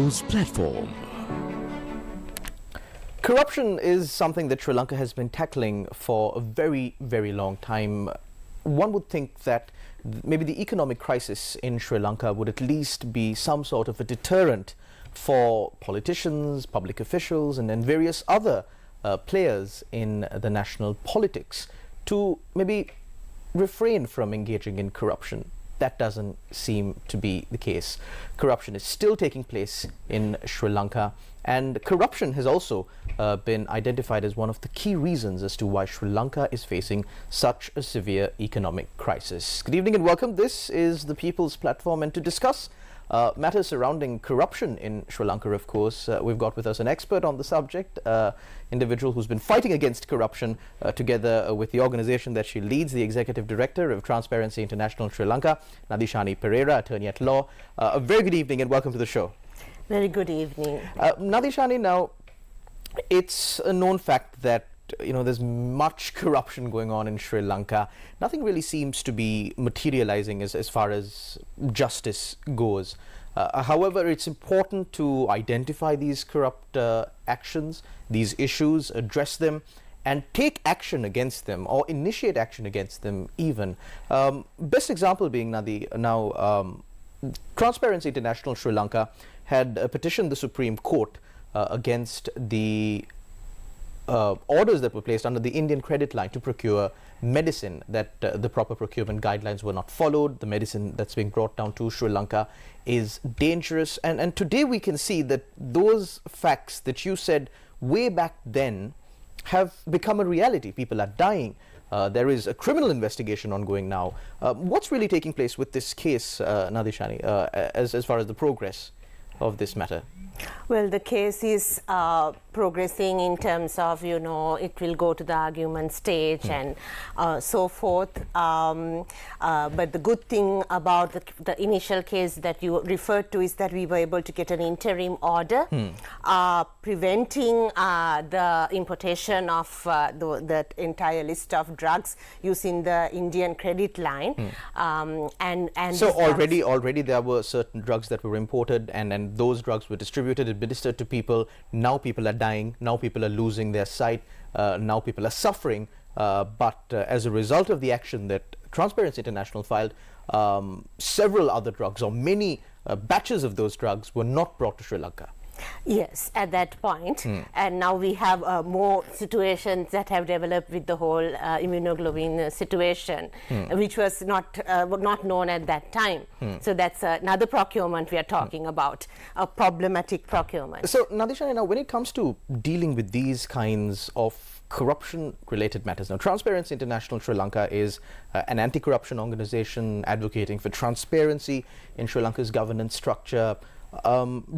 People's Platform. Corruption is something that Sri Lanka has been tackling for a very, very long time. One would think that maybe the economic crisis in Sri Lanka would at least be some sort of a deterrent for politicians, public officials, and various other players in the national politics to maybe refrain from engaging in corruption. That doesn't seem to be the case. Corruption is still taking place in Sri Lanka, and corruption has also been identified as one of the key reasons as to why Sri Lanka is facing such a severe economic crisis. Good evening and welcome. This is the People's Platform, and to discuss matters surrounding corruption in Sri Lanka, of course, we've got with us an expert on the subject, individual who's been fighting against corruption together with the organization that she leads, the Executive Director of Transparency International Sri Lanka, Nadishani Perera, attorney at law. A very good evening and welcome to the show. Very good evening. Nadishani, now, it's a known fact that there's much corruption going on in Sri Lanka. Nothing really seems to be materializing as far as justice goes. However, it's important to identify these corrupt actions, these issues, address them, and take action against them or initiate action against them even. Best example being Transparency International Sri Lanka had petitioned the Supreme Court against the orders that were placed under the Indian credit line to procure medicine, that the proper procurement guidelines were not followed. The medicine that's being brought down to Sri Lanka is dangerous. And today we can see that those facts that you said way back then have become a reality. People are dying. There is a criminal investigation ongoing now. What's really taking place with this case, Nadishani, as far as the progress of this matter? Well, the case is progressing in terms of, it will go to the argument stage and so forth. But the good thing about the initial case that you referred to is that we were able to get an interim order preventing the importation of the entire list of drugs using the Indian credit line. And so already there were certain drugs that were imported, and those drugs were distributed, administered to people. Now people are dying. Now people are losing their sight. Now people are suffering. But as a result of the action that Transparency International filed, several other drugs, or many batches of those drugs, were not brought to Sri Lanka. Yes, at that point. And now we have more situations that have developed with the whole immunoglobulin situation, which was not known at that time. So that's another procurement we are talking about, a problematic procurement. So, Nadishani, now when it comes to dealing with these kinds of corruption-related matters, now Transparency International Sri Lanka is an anti-corruption organization advocating for transparency in Sri Lanka's governance structure.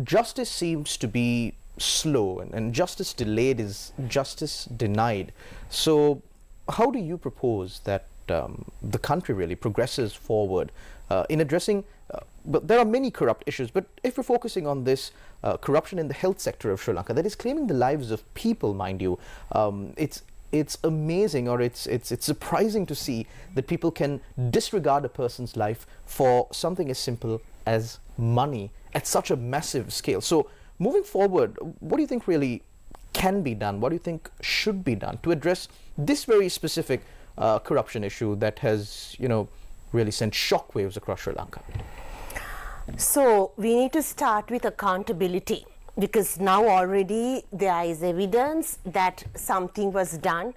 Justice seems to be slow, and justice delayed is justice denied. So how do you propose that the country really progresses forward in addressing, but there are many corrupt issues, but if we're focusing on this corruption in the health sector of Sri Lanka that is claiming the lives of people, mind you, it's amazing, or it's surprising to see that people can disregard a person's life for something as simple as money at such a massive scale. So moving forward, what do you think really can be done? What do you think should be done to address this very specific corruption issue that has, really sent shockwaves across Sri Lanka? So we need to start with accountability, because now already there is evidence that something was done,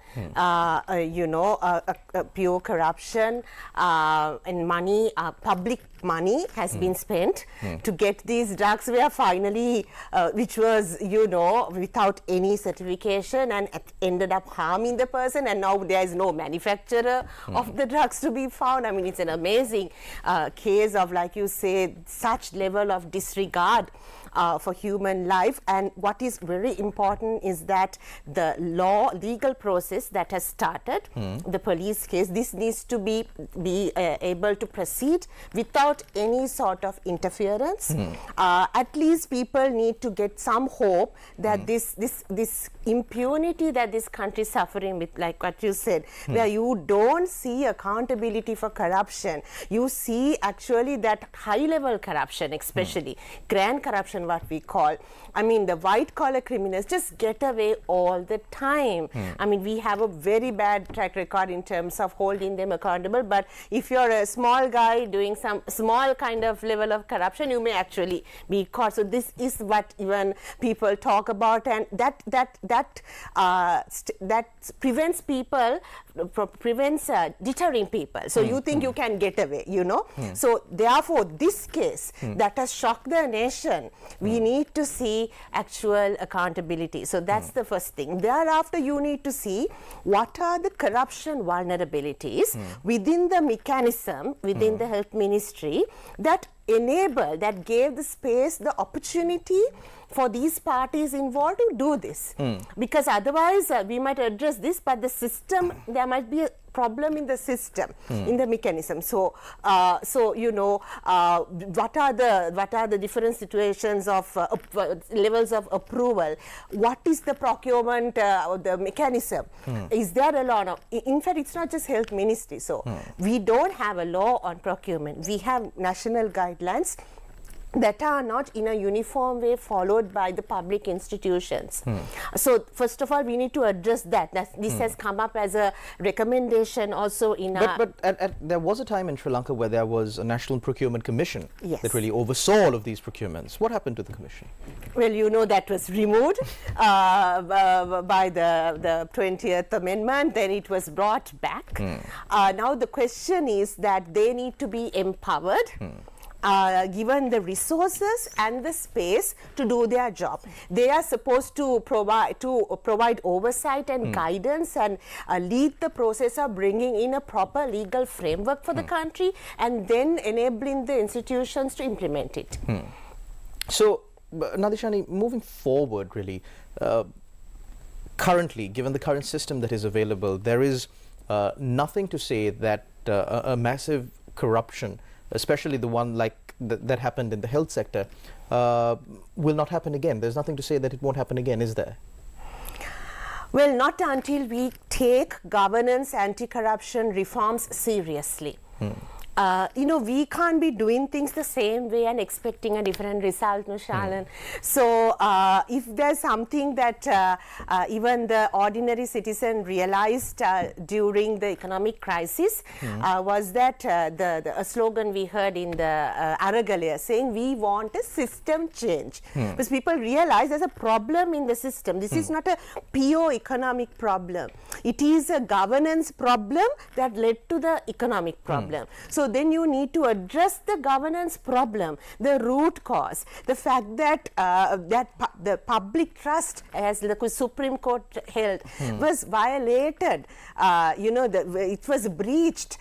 pure corruption and money, public money has been spent to get these drugs where finally, which was, without any certification, and ended up harming the person, and now there is no manufacturer of the drugs to be found. I mean, it's an amazing case of, like you say, such level of disregard for human life. And what is very important is that the legal process that has started, the police case, this needs to be able to proceed without any sort of interference. At least people need to get some hope that this impunity that this country is suffering with, like what you said, where you don't see accountability for corruption, you see actually that high level corruption, especially grand corruption corruption, what we call. I mean, the white-collar criminals just get away all the time. I mean, we have a very bad track record in terms of holding them accountable, but if you're a small guy doing some small kind of level of corruption, you may actually be caught. So this is what even people talk about, and that prevents people, deterring people. So you think you can get away, you know. So therefore, this case that has shocked the nation, we need to see actual accountability. So that's the first thing. Thereafter, you need to see what are the corruption vulnerabilities within the mechanism, within the health ministry, that gave the space, the opportunity for these parties involved to do this. Because otherwise, we might address this, but the system, there might be a problem in the system, in the mechanism. So, you know, what are the different situations of levels of approval? What is the procurement, the mechanism? Is there a law? In fact, it's not just health ministry. So we don't have a law on procurement. We have national guidelines that are not in a uniform way followed by the public institutions. So first of all, we need to address that. This has come up as a recommendation also in But there was a time in Sri Lanka where there was a National Procurement Commission that really oversaw all of these procurements. What happened to the commission? Well, you know, that was removed by the 20th Amendment, then it was brought back. Now the question is that they need to be empowered, given the resources and the space to do their job. They are supposed to provide oversight and guidance and lead the process of bringing in a proper legal framework for the country and then enabling the institutions to implement it. So, Nadishani, moving forward, really, currently, given the current system that is available, there is nothing to say that a massive corruption, especially the one like that happened in the health sector, will not happen again. There's nothing to say that it won't happen again, is there? Well, not until we take governance anti-corruption reforms seriously. You know, we can't be doing things the same way and expecting a different result, no, Shalan. So, if there's something that even the ordinary citizen realized during the economic crisis, was that a slogan we heard in the Aragalia saying, we want a system change. Because people realize there's a problem in the system. This is not a pure economic problem. It is a governance problem that led to the economic problem. So then you need to address the governance problem, the root cause, the fact that the public trust, as the Supreme Court held, was violated. You know, it was breached.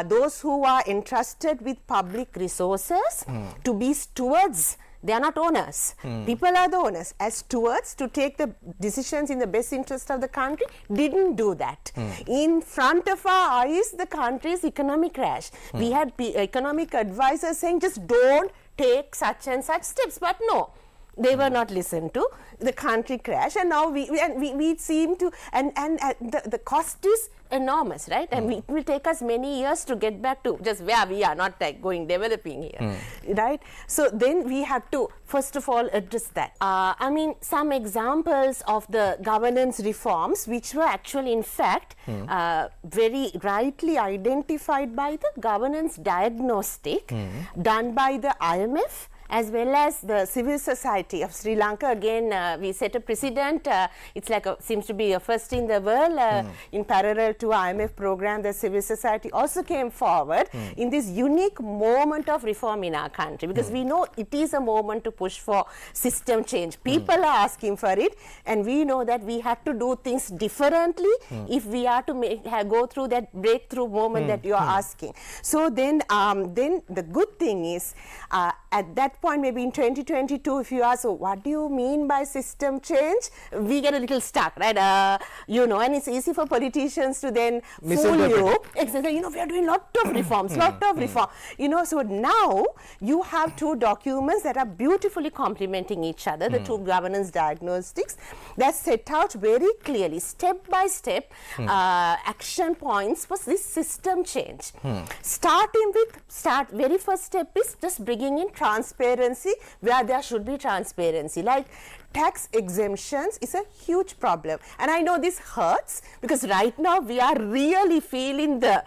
Those who are entrusted with public resources to be stewards, they are not owners. People are the owners. As stewards, to take the decisions in the best interest of the country, didn't do that. In front of our eyes, the country's economic crash. We had economic advisors saying, just don't take such and such steps. But no, they were not listened to. The country crashed, and now we seem to, and the cost is enormous, right? And it will take us many years to get back to just where we are, not like developing here, right? So then we have to, first of all, address that. I mean, some examples of the governance reforms, which were actually, in fact, very rightly identified by the governance diagnostic done by the IMF, as well as the civil society of Sri Lanka. Again, we set a precedent. It's like seems to be a first in the world. In parallel to IMF program, the civil society also came forward in this unique moment of reform in our country, because we know it is a moment to push for system change. People are asking for it, and we know that we have to do things differently if we are to go through that breakthrough moment that you are asking. So then the good thing is, at that point, maybe in 2022, if you ask, so what do you mean by system change? We get a little stuck, right? You know, and it's easy for politicians to then fool you. Exactly, you know, we are doing lot of reforms, you know. So now you have two documents that are beautifully complementing each other, the two governance diagnostics that set out very clearly, step by step, action points for this system change. Very first step is just bringing in transparency where there should be transparency. Like tax exemptions is a huge problem, and I know this hurts because right now we are really feeling the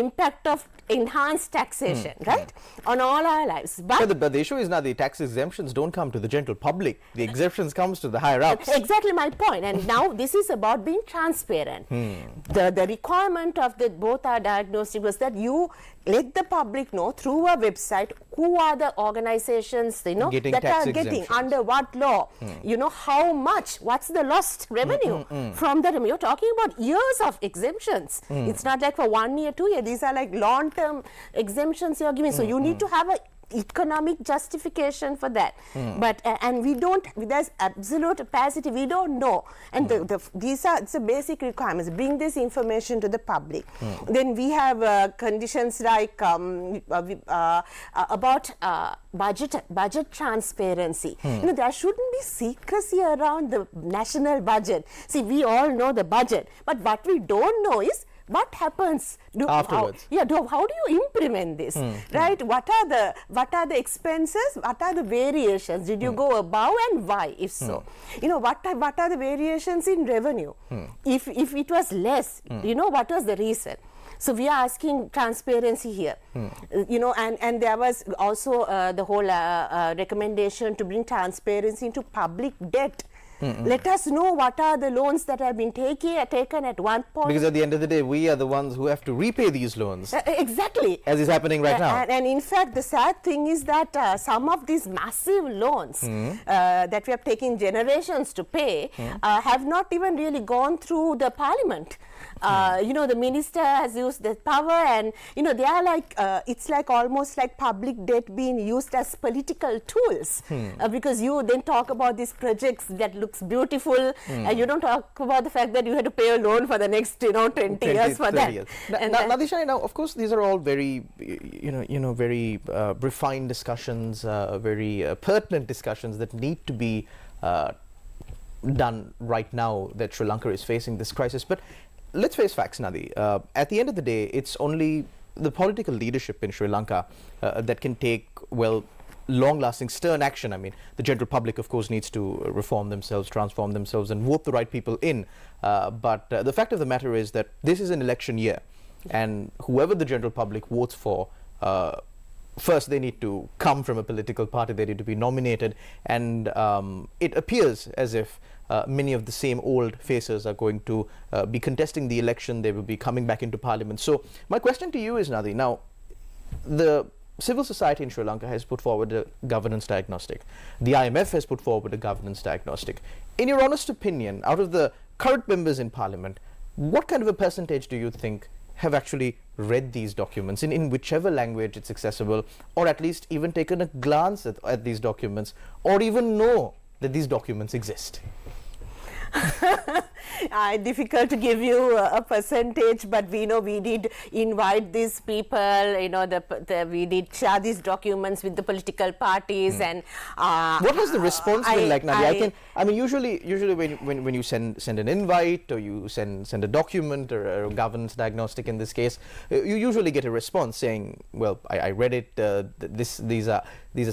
impact of enhanced taxation, right, on all our lives. But the issue is now the tax exemptions don't come to the general public. The exemptions comes to the higher ups. Exactly my point. And now this is about being transparent. The requirement of both our diagnostic was that you let the public know through a website who are the organizations, that are getting under what law, how much, what's the lost revenue from the revenue. You're talking about years of exemptions. It's not like for 1 year, 2 years. These are like long-term exemptions you're giving. So you need to have a economic justification for that, but and we don't. There's absolute opacity. We don't know, and it's a basic requirements. Bring this information to the public. Then we have conditions like about budget transparency. There shouldn't be secrecy around the national budget. See, we all know the budget, but what we don't know is what happens afterwards. How do you implement this, right? What are the expenses? What are the variations? Did you go above, and why, if so? What are the variations in revenue? If it was less, what was the reason? So we are asking transparency here, and there was also the whole recommendation to bring transparency into public debt. Let us know what are the loans that have been taken at one point. Because at the end of the day, we are the ones who have to repay these loans. Exactly. As is happening right now. And in fact, the sad thing is that some of these massive loans that we have taken generations to pay have not even really gone through the parliament. The minister has used the power, and they are like it's like almost like public debt being used as political tools, because you then talk about these projects that looks beautiful, and you don't talk about the fact that you had to pay a loan for the next 20 years for that. Nadishani, now of course these are all very very refined discussions, very pertinent discussions that need to be done right now that Sri Lanka is facing this crisis. But let's face facts, Nadi. At the end of the day, it's only the political leadership in Sri Lanka that can take, long-lasting, stern action. I mean, the general public, of course, needs to reform themselves, transform themselves, and vote the right people in. But the fact of the matter is that this is an election year, and whoever the general public votes for, first they need to come from a political party, they need to be nominated, and it appears as if many of the same old faces are going to be contesting the election. They will be coming back into parliament. So my question to you is, Nadi, now the civil society in Sri Lanka has put forward a governance diagnostic. The IMF has put forward a governance diagnostic. In your honest opinion, out of the current members in parliament, what kind of a percentage do you think have actually read these documents in whichever language it's accessible, or at least even taken a glance at these documents, or even know that these documents exist? Difficult to give you a percentage, but we know we did invite these people. We did share these documents with the political parties, and what has the response been like, Nadia? I mean, usually when you send an invite, or you send a document or a governance diagnostic in this case, you usually get a response saying, "Well, I read it. These are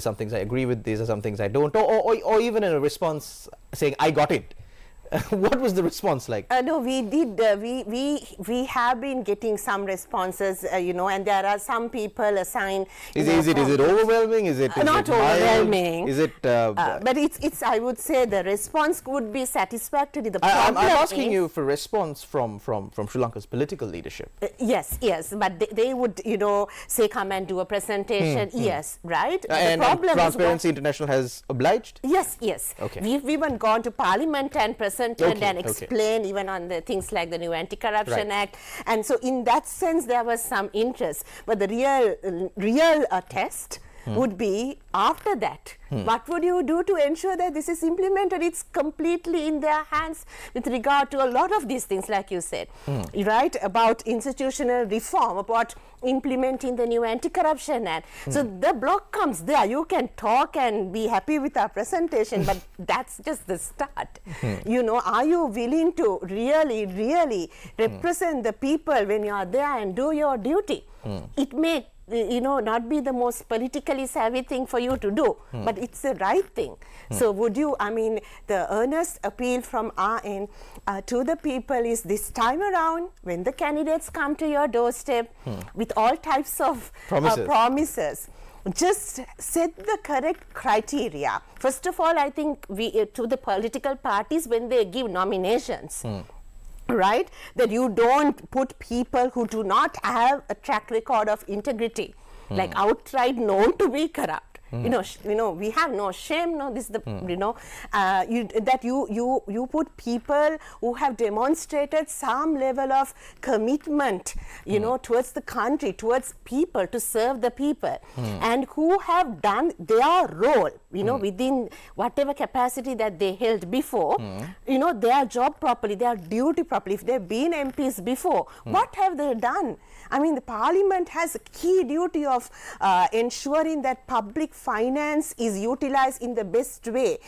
some things I agree with. These are some things I don't," or even in a response saying, "I got it." What was the response like? No, we did. We have been getting some responses, and there are some people assigned. Is it overwhelming? Is it not overwhelming? Is it? But it's. I would say the response would be satisfactory. The I'm asking you for response from Sri Lanka's political leadership. Yes, but they would, say come and do a presentation. Yes, right. And Transparency International has obliged. Yes. Okay. We've even gone to Parliament and presented and explained even on the things like the new Anti-Corruption Act, and so in that sense there was some interest. But the real test would be after that. What would you do to ensure that this is implemented? It's completely in their hands with regard to a lot of these things, like you said, right, about institutional reform, about implementing the new Anti-Corruption Act. So the block comes there. You can talk and be happy with our presentation, but that's just the start. Are you willing to really represent the people when you are there and do your duty? It may not be the most politically savvy thing for you to do, but it's the right thing. So would you, the earnest appeal from our end to the people is this time around, when the candidates come to your doorstep with all types of promises, just set the correct criteria. First of all, I think to the political parties, when they give nominations, right, that you don't put people who do not have a track record of integrity, like outright known to be corrupt. We have no shame. No, this is the that you put people who have demonstrated some level of commitment, towards the country, towards people, to serve the people, and who have done their role, within whatever capacity that they held before, their job properly, their duty properly. If they've been MPs before, what have they done? The Parliament has a key duty of ensuring that public finance is utilized in the best way,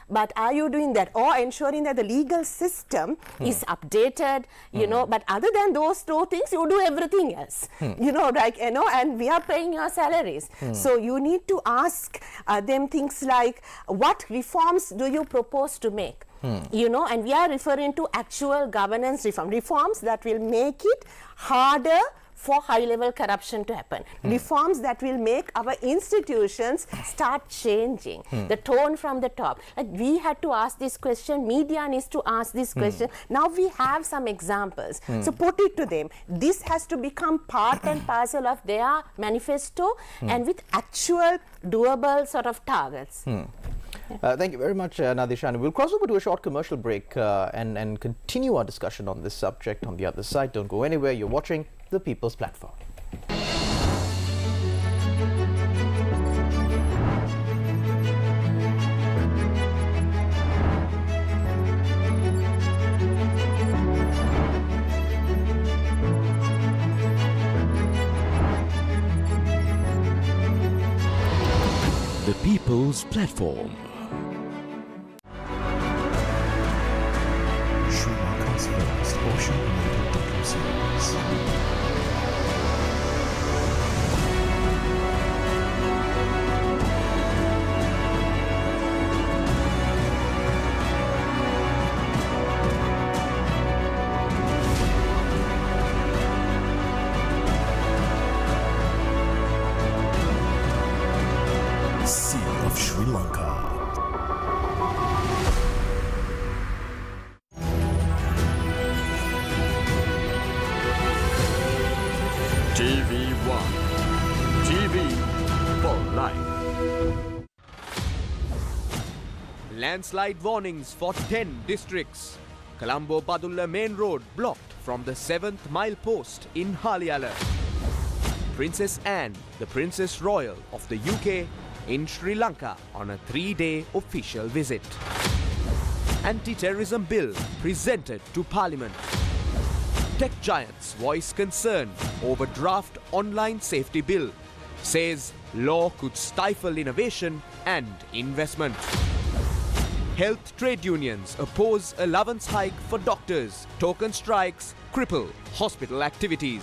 but are you doing that? Or ensuring that the legal system is updated, but other than those two things, you do everything else, and we are paying your salaries. So you need to ask them things like, what reforms do you propose to make? And we are referring to actual governance reforms that will make it harder for high-level corruption to happen. Reforms that will make our institutions start changing. The tone from the top. Like, we had to ask this question, media needs to ask this question. Now we have some examples. So put it to them. This has to become part and parcel of their manifesto, and with actual doable sort of targets. Thank you very much, Nadishani. We'll cross over to a short commercial break and continue our discussion on this subject on the other side. Don't go anywhere. You're watching The People's Platform. The People's Platform. Sri Lanka's first ocean-related docu-series. Sea of Sri Lanka. TV1. TV for life. Landslide warnings for 10 districts. Colombo-Badulla main road blocked from the 7th mile post in Haliala. Princess Anne, the Princess Royal of the UK, in Sri Lanka on a 3-day official visit. Anti-terrorism bill presented to Parliament. Tech giants voice concern over draft online safety bill. Says law could stifle innovation and investment. Health trade unions oppose allowance hike for doctors. Token strikes cripple hospital activities.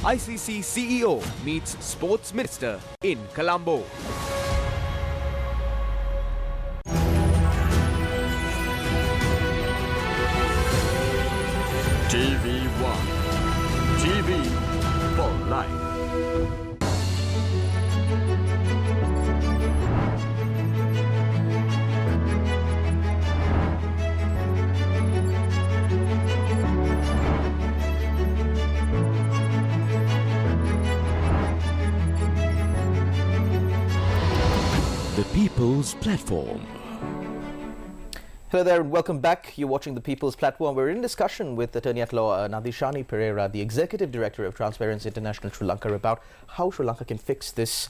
ICC CEO meets sports minister in Colombo. TV1. TV for life. The People's Platform. Hello there and welcome back. You're watching The People's Platform. We're in discussion with Attorney at Law Nadishani Perera, the Executive Director of Transparency International Sri Lanka, about how Sri Lanka can fix this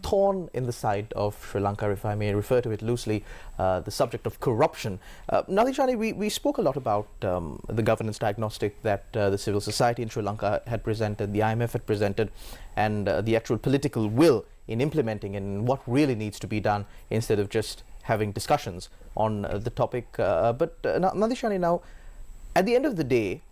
thorn in the side of Sri Lanka, if I may refer to it loosely, the subject of corruption. Nadishani, we spoke a lot about the governance diagnostic that the civil society in Sri Lanka had presented, the IMF had presented, and the actual political will in implementing and what really needs to be done instead of just having discussions on the topic. But Nadishani, now, at the end of the day,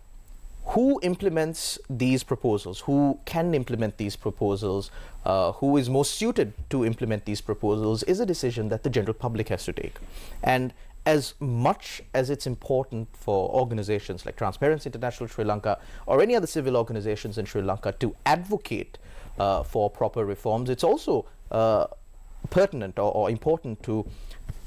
who implements these proposals, who can implement these proposals, who is most suited to implement these proposals is a decision that the general public has to take. And as much as it's important for organizations like Transparency International Sri Lanka or any other civil organizations in Sri Lanka to advocate for proper reforms, it's also pertinent or important to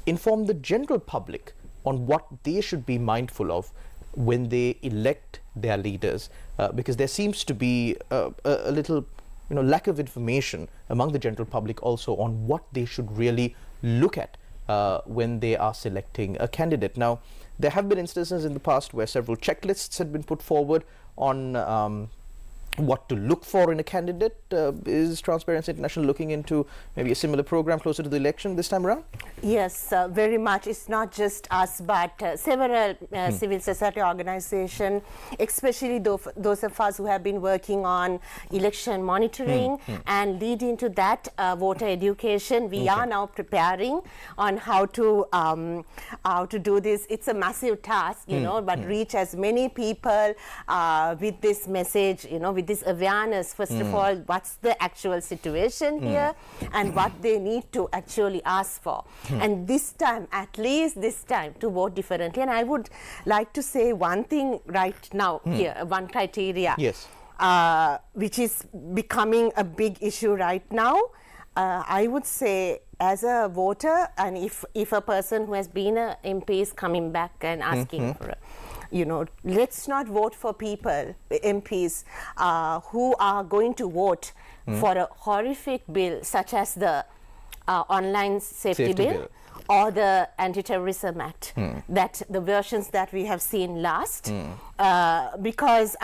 inform the general public on what they should be mindful of when they elect their leaders, because there seems to be a little lack of information among the general public also on what they should really look at when they are selecting a candidate. Now, there have been instances in the past where several checklists had been put forward on what to look for in a candidate. Is Transparency International looking into maybe a similar program closer to the election this time around? Yes, very much. It's not just us, but several civil society organizations, especially those of us who have been working on election monitoring and leading to that voter education. We are now preparing on how to do this. It's a massive task, but reach as many people with this message, with this awareness. First of all, what's the actual situation here and what they need to actually ask for. And this time, at least this time, to vote differently. And I would like to say one thing right now here, one criteria, yes, which is becoming a big issue right now. I would say, as a voter, and if a person who has been an MP is coming back and asking for a, let's not vote for people, MPs, who are going to vote for a horrific bill such as the online safety bill or the Anti-Terrorism Act, that the versions that we have seen last, because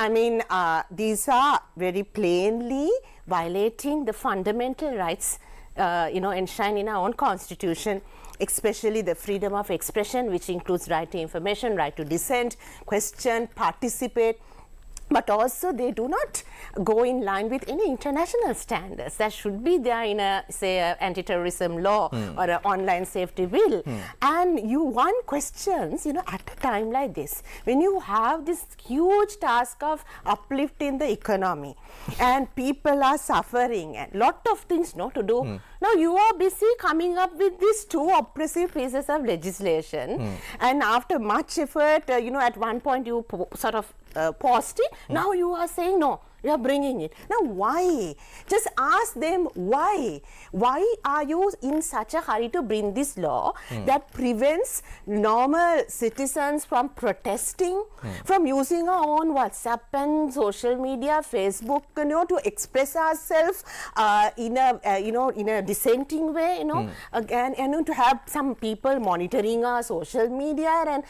these are very plainly violating the fundamental rights enshrined in our own constitution, especially the freedom of expression, which includes right to information, right to dissent, question, participate. But also they do not go in line with any international standards that should be there in a, say, anti-terrorism law or an online safety bill. And you want questions, at a time like this, when you have this huge task of uplifting the economy and people are suffering and lot of things to do. Now you are busy coming up with these two oppressive pieces of legislation, and after much effort, at one point you sort of paused it. Now you are saying no, you are bringing it. Now why? Just ask them why. Why are you in such a hurry to bring this law that prevents normal citizens from protesting, from using our own WhatsApp and social media, Facebook, to express ourselves in a dissenting way, and to have some people monitoring our social media, and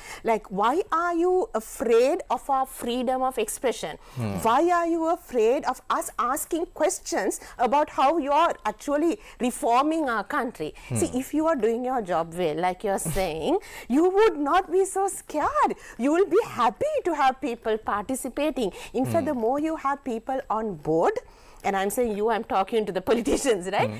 why are you afraid of our freedom of expression? Why are you afraid of us asking questions about how you are actually reforming our country? See, if you are doing your job well, like you're saying, you would not be so scared. You will be happy to have people participating. In fact, the more you have people on board, and I'm saying you, I'm talking to the politicians, right?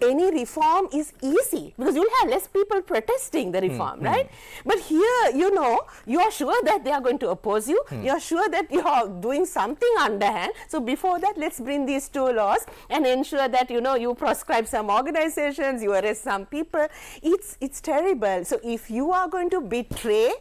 Any reform is easy because you'll have less people protesting the reform, right? But here, you are sure that they are going to oppose you. You are sure that you are doing something underhand. So before that, let's bring these two laws and ensure that, you proscribe some organizations, you arrest some people. It's terrible. So if you are going to betray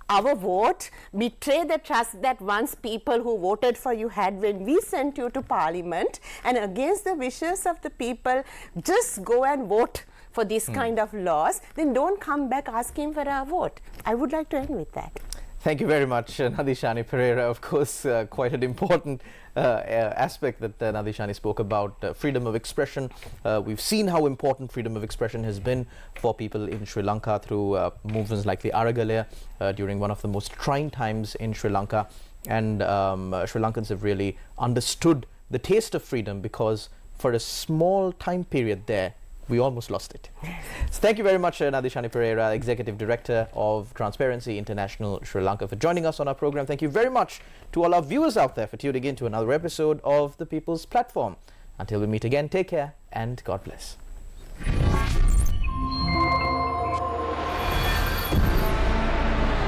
our vote, betray the trust that once people who voted for you had when we sent you to Parliament, and against the wishes of the people, just go and vote for this kind of laws, then don't come back asking for our vote. I would like to end with that. Thank you very much, Nadishani Perera. Of course, quite an important aspect that Nadishani spoke about, freedom of expression. We've seen how important freedom of expression has been for people in Sri Lanka through movements like the Aragalaya during one of the most trying times in Sri Lanka. And Sri Lankans have really understood the taste of freedom, because for a small time period there, we almost lost it. So thank you very much, Nadishani Perera, Executive Director of Transparency International Sri Lanka, for joining us on our program. Thank you very much to all our viewers out there for tuning in to another episode of The People's Platform. Until we meet again, take care and God bless.